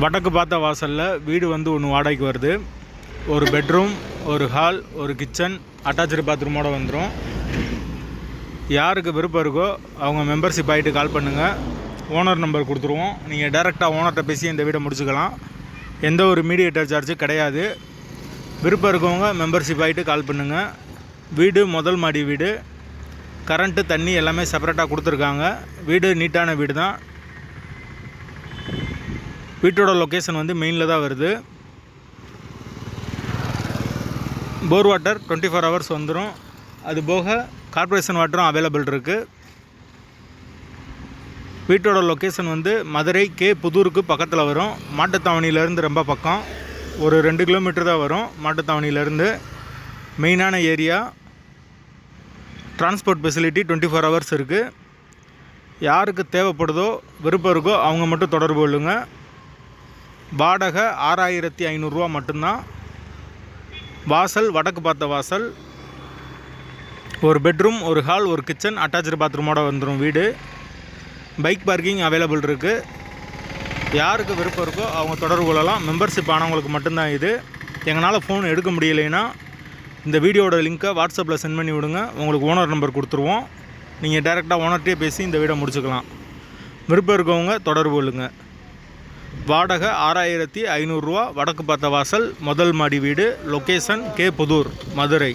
வடக்கு பார்த்த வாசலில் வீடு வந்து ஒன்று வாடகைக்கு வருது. ஒரு பெட்ரூம், ஒரு ஹால், ஒரு கிச்சன், அட்டாச்சு பாத்ரூமோடு வந்துடும். யாருக்கு விருப்பம் இருக்கோ அவங்க மெம்பர்ஷிப் ஆகிட்டு கால் பண்ணுங்கள். ஓனர் நம்பர் கொடுத்துருவோம். நீங்கள் டைரெக்டாக ஓனர்கிட்ட பேசி இந்த வீடை முடிச்சுக்கலாம். எந்த ஒரு மீடியேட்டர் சார்ஜும் கிடையாது. விருப்பம் இருக்கவங்க மெம்பர்ஷிப் ஆகிட்டு கால் பண்ணுங்கள். வீடு முதல் மாடி வீடு. கரண்ட்டு, தண்ணி எல்லாமே செப்பரேட்டாக கொடுத்துருக்காங்க. வீடு நீட்டான வீடு தான். வீட்டோட லொக்கேஷன் வந்து மெயினில் தான் வருது. போர் வாட்டர் 24 ஹவர்ஸ் வந்துடும். அது போக கார்ப்பரேஷன் வாட்டரும் அவைலபிள் இருக்குது. வீட்டோட லொக்கேஷன் வந்து மதுரை கே புதூருக்கு பக்கத்தில் வரும். மாட்டுத்தாவணியிலேருந்து ரொம்ப பக்கம், ஒரு 2 கிலோமீட்டர் தான் வரும். மாட்டுத்தாவணியிலேருந்து மெயினான ஏரியா. டிரான்ஸ்போர்ட் ஃபெசிலிட்டி 24 ஹவர்ஸ் இருக்குது. யாருக்கு தேவைப்படுதோ விருப்பம் இருக்கோ அவங்க மட்டும் தொடர்பு கொள்ளுங்க. வாடகை 6500 ரூபா மட்டும்தான். வாசல் வடக்கு பார்த்த வாசல். ஒரு பெட்ரூம், ஒரு ஹால், ஒரு கிச்சன், அட்டாச்சு பாத்ரூமோடு வந்துடும் வீடு. பைக் பார்க்கிங் அவைலபிள் இருக்குது. யாருக்கு விருப்பம் இருக்கோ அவங்க தொடர்பு கொள்ளலாம். மெம்பர்ஷிப் ஆனவங்களுக்கு மட்டும்தான் இது. எங்களால் ஃபோன் எடுக்க முடியலைன்னா இந்த வீடியோட லிங்க்கை வாட்ஸ்அப்பில் சென்ட் பண்ணி விடுங்க. உங்களுக்கு ஓனர் நம்பர் கொடுத்துருவோம். நீங்கள் டைரெக்டாக ஓனர்கிட்டே பேசி இந்த வீடை முடிச்சுக்கலாம். விருப்பம் இருக்கவங்க தொடர்பு கொள்ளுங்க. வாடகை 6500 ரூபா. வடக்கு பார்த்த வாசல், முதல் மாடி வீடு. லொக்கேஷன் கே புதூர், மதுரை.